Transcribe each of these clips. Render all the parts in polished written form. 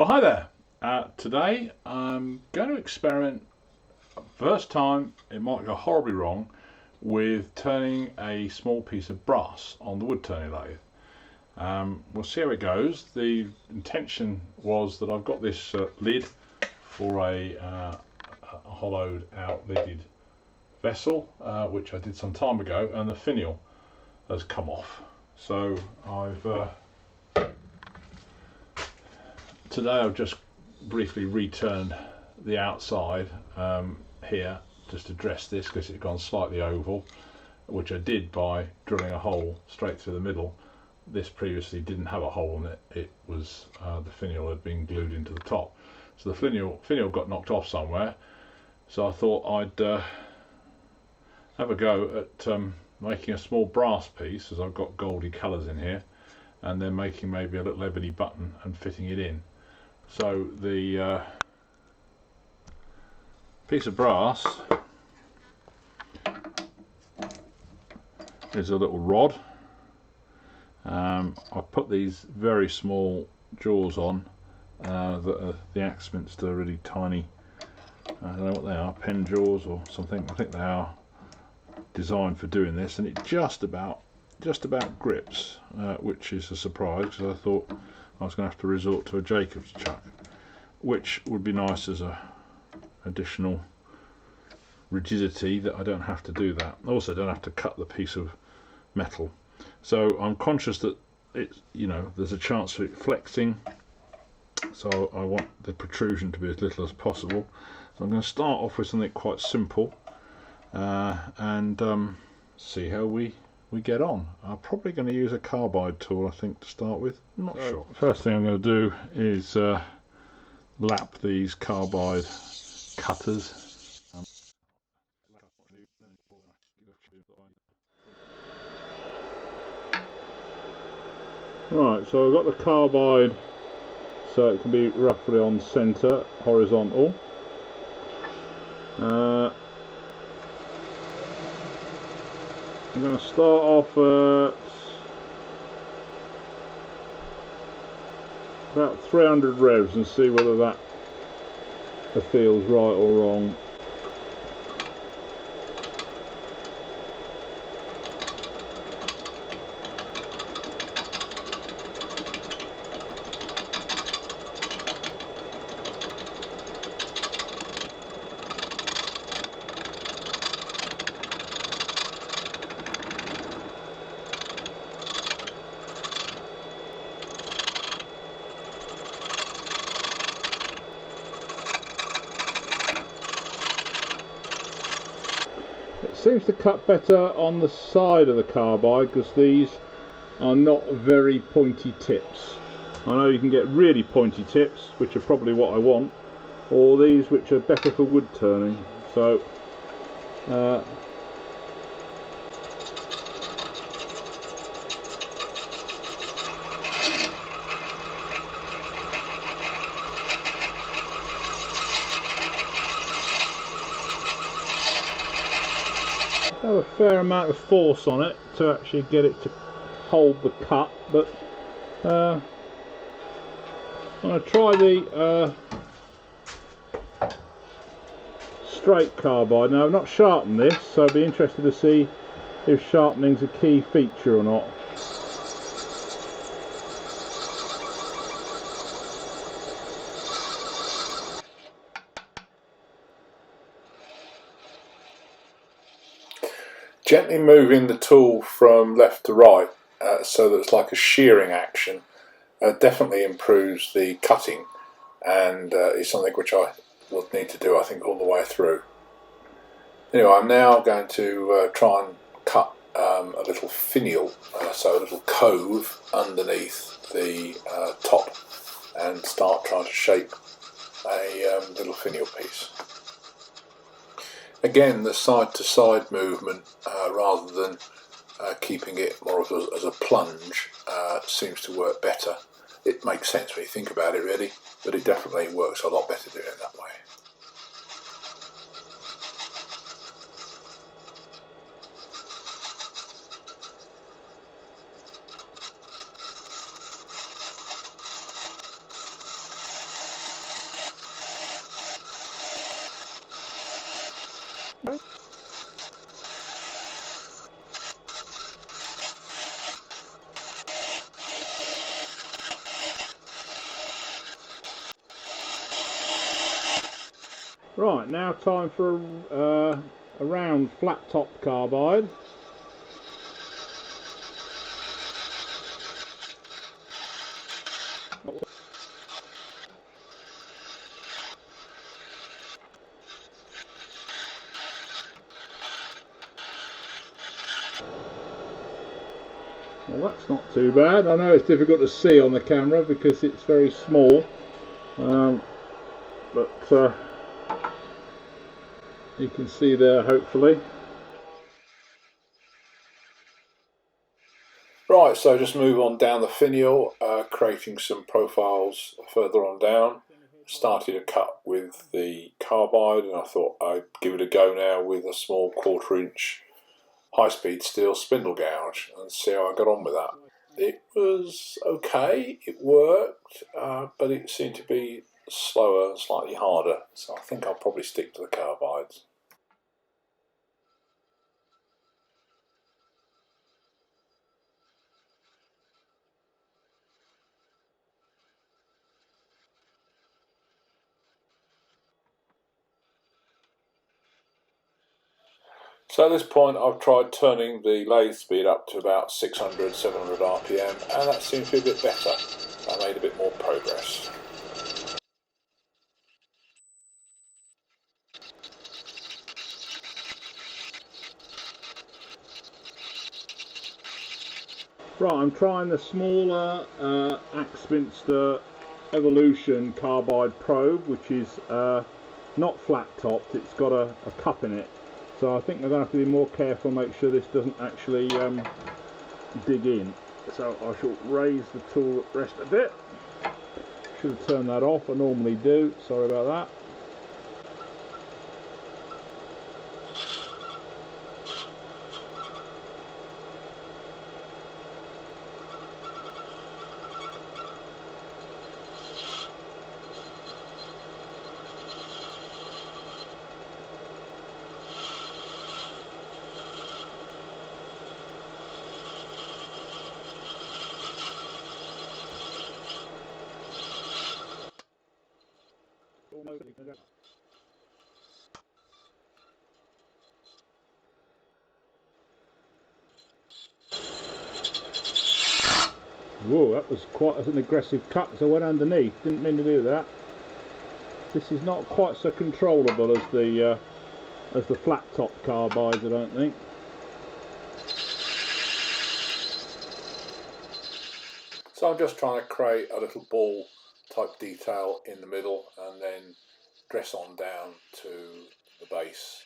Well, hi there. Today I'm going to experiment, first time, it might go horribly wrong, with turning a small piece of brass on the wood turning lathe. We'll see how it goes. The intention was that I've got this lid for a hollowed out lidded vessel, which I did some time ago, and the finial has come off. So today I've just briefly returned the outside here just to dress this because it had gone slightly oval, which I did by drilling a hole straight through the middle. This previously didn't have a hole in it. It was the finial had been glued into the top, so the finial got knocked off somewhere. So I thought I'd have a go at making a small brass piece, as I've got goldy colours in here, and then making maybe a little ebony button and fitting it in. So the piece of brass is a little rod. I've put these very small jaws on that are the Axminster, are really tiny. I don't know what they are, pen jaws or something. I think they are designed for doing this, and it just about grips, which is a surprise because I thought I was going to have to resort to a Jacob's chuck, which would be nice as a additional rigidity that I don't have to do that. I also don't have to cut the piece of metal. So I'm conscious that it's, there's a chance for it flexing, so I want the protrusion to be as little as possible. So I'm going to start off with something quite simple and see how we get on. I'm probably going to use a carbide tool, I think, to start with. I'm not sure. First thing I'm going to do is lap these carbide cutters. Right, so I've got the carbide so it can be roughly on centre, horizontal. I'm going to start off at about 300 revs and see whether that feels right or wrong. It seems to cut better on the side of the carbide because these are not very pointy tips. I know you can get really pointy tips, which are probably what I want, or these which are better for wood turning. So have a fair amount of force on it to actually get it to hold the cut, but I'm going to try the straight carbide. Now I've not sharpened this, so I'd be interested to see if sharpening's a key feature or not. Gently moving the tool from left to right so that it's like a shearing action definitely improves the cutting, and is something which I will need to do, I think, all the way through. Anyway, I'm now going to try and cut a little finial, so a little cove underneath the top, and start trying to shape a little finial piece. Again, the side-to-side movement, rather than keeping it more as a plunge, seems to work better. It makes sense when you think about it, really, but it definitely works a lot better doing it that way. Right, now time for a round flat top carbide. Well, that's not too bad. I know it's difficult to see on the camera because it's very small, but you can see there hopefully. Right, so just move on down the finial, creating some profiles further on down. Started a cut with the carbide, and I thought I'd give it a go now with a small 1/4 inch high-speed steel spindle gouge and see how I got on with that. It was okay, it worked, but it seemed to be slower and slightly harder, so I think I'll probably stick to the carbides. So at this point I've tried turning the lathe speed up to about 600, 700 RPM, and that seems to be a bit better. I made a bit more progress. Right, I'm trying the smaller Axminster Evolution carbide probe, which is not flat topped, it's got a cup in it. So I think I'm going to have to be more careful, make sure this doesn't actually dig in. So I shall raise the tool at rest a bit. Should have turned that off, I normally do, sorry about that. Whoa, that was quite an aggressive cut, so I went underneath, didn't mean to do that. This is not quite so controllable as the flat top carbides, I don't think. So I'm just trying to create a little ball type detail in the middle and then dress on down to the base.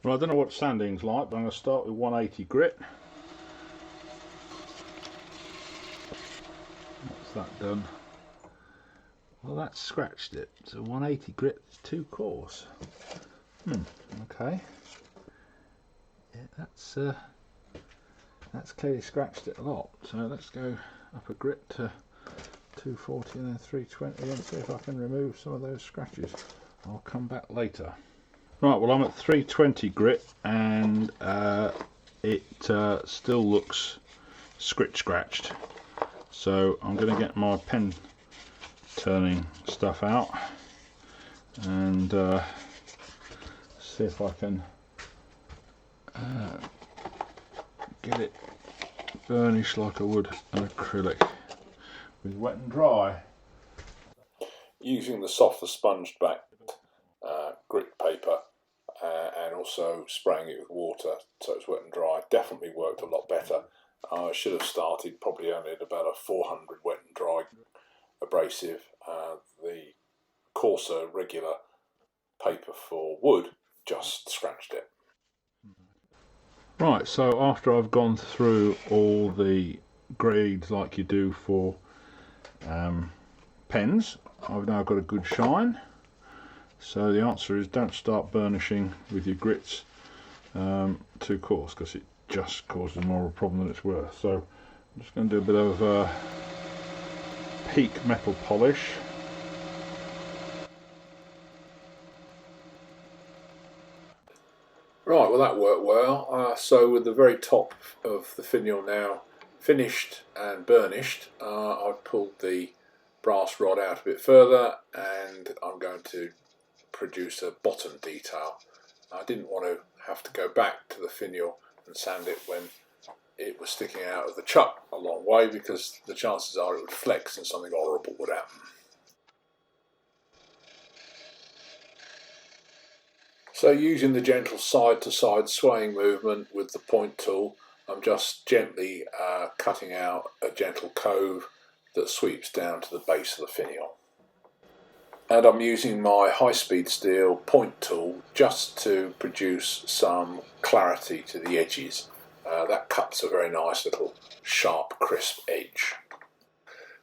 Well, I don't know what sanding's like, but I'm going to start with 180 grit. What's that done? Well, that's scratched it. So 180 grit is too coarse. Okay. Yeah, that's clearly scratched it a lot. So let's go up a grit to 240 and then 320 and see if I can remove some of those scratches. I'll come back later. Right, well, I'm at 320 grit and it still looks scratched. So I'm going to get my pen turning stuff out and see if I can get it burnished like I would an acrylic with wet and dry. Using the softer sponge back grit paper and also spraying it with water so it's wet and dry definitely worked a lot better. I should have started probably only at about a 400 wet and dry abrasive. The coarser regular paper for wood just scratched it. Right, so after I've gone through all the grades like you do for pens, I've now got a good shine. So the answer is don't start burnishing with your grits too coarse, because it just causes more of a problem than it's worth. So I'm just going to do a bit of peak metal polish. Right, well that worked well. So with the very top of the finial now finished and burnished, I've pulled the brass rod out a bit further and I'm going to produce a bottom detail. I didn't want to have to go back to the finial and sand it when it was sticking out of the chuck a long way, because the chances are it would flex and something horrible would happen. So using the gentle side to side swaying movement with the point tool, I'm just gently cutting out a gentle cove that sweeps down to the base of the finial. And I'm using my high-speed steel point tool just to produce some clarity to the edges. That cuts a very nice little sharp, crisp edge.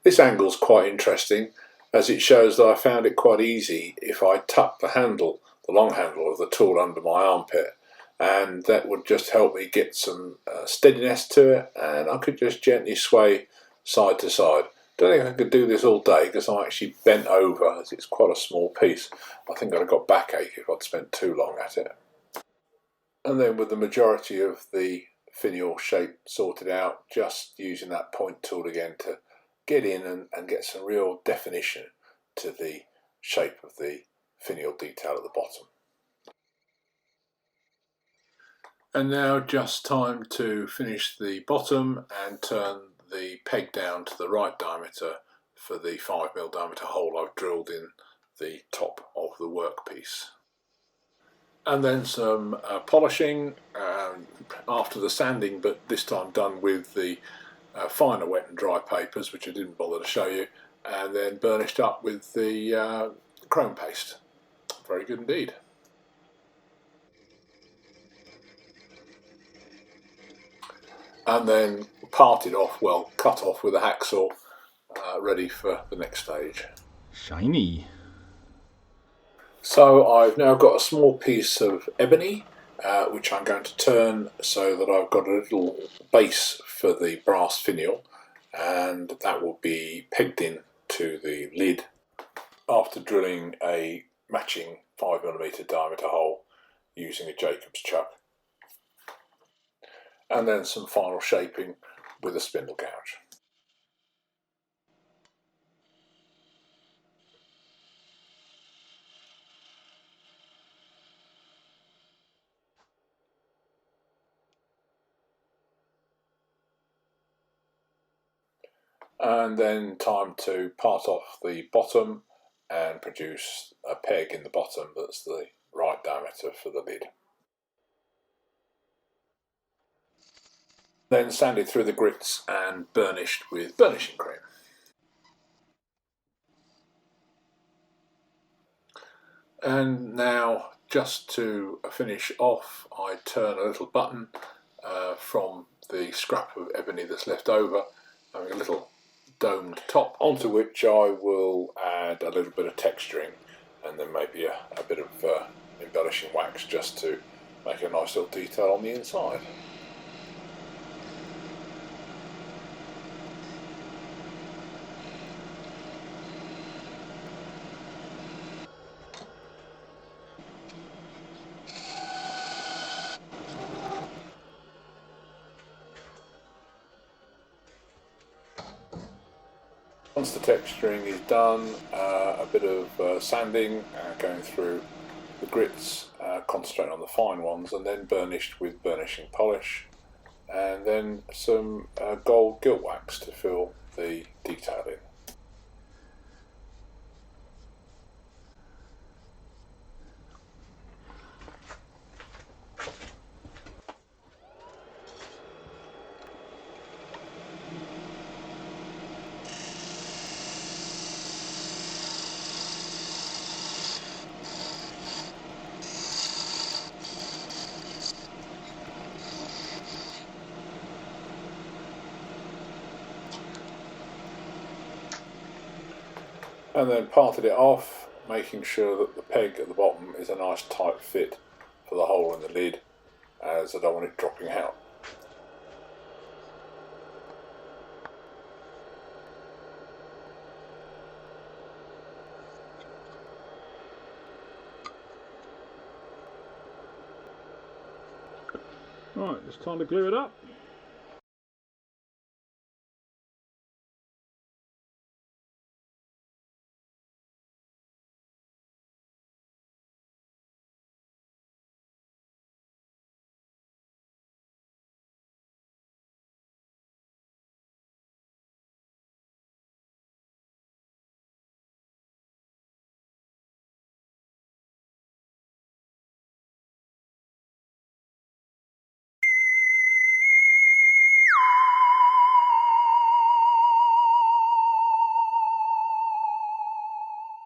This angle's quite interesting, as it shows that I found it quite easy if I tuck the handle, the long handle of the tool, under my armpit, and that would just help me get some steadiness to it, and I could just gently sway side to side. Don't think I could do this all day because I'm actually bent over, as it's quite a small piece. I think I'd have got backache if I'd spent too long at it. And then with the majority of the finial shape sorted out, just using that point tool again to get in and get some real definition to the shape of the finial detail at the bottom. And now just time to finish the bottom and turn the peg down to the right diameter for the 5mm diameter hole I've drilled in the top of the workpiece. And then some polishing after the sanding, but this time done with the finer wet and dry papers, which I didn't bother to show you, and then burnished up with the chrome paste. Very good indeed. And then parted off, well, cut off with a hacksaw, ready for the next stage. Shiny. So I've now got a small piece of ebony, which I'm going to turn so that I've got a little base for the brass finial, and that will be pegged in to the lid after drilling a matching 5mm diameter hole using a Jacob's chuck. And then some final shaping with a spindle gouge. And then time to part off the bottom and produce a peg in the bottom that's the right diameter for the lid. Then sanded through the grits and burnished with burnishing cream. And now, just to finish off, I turn a little button from the scrap of ebony that's left over, having a little domed top, onto which I will add a little bit of texturing and then maybe a bit of embellishing wax just to make a nice little detail on the inside. Once the texturing is done, a bit of sanding, going through the grits, concentrating on the fine ones, and then burnished with burnishing polish, and then some gold gilt wax to fill the detail in. And then parted it off, making sure that the peg at the bottom is a nice tight fit for the hole in the lid, as I don't want it dropping out. Right, it's time to glue it up.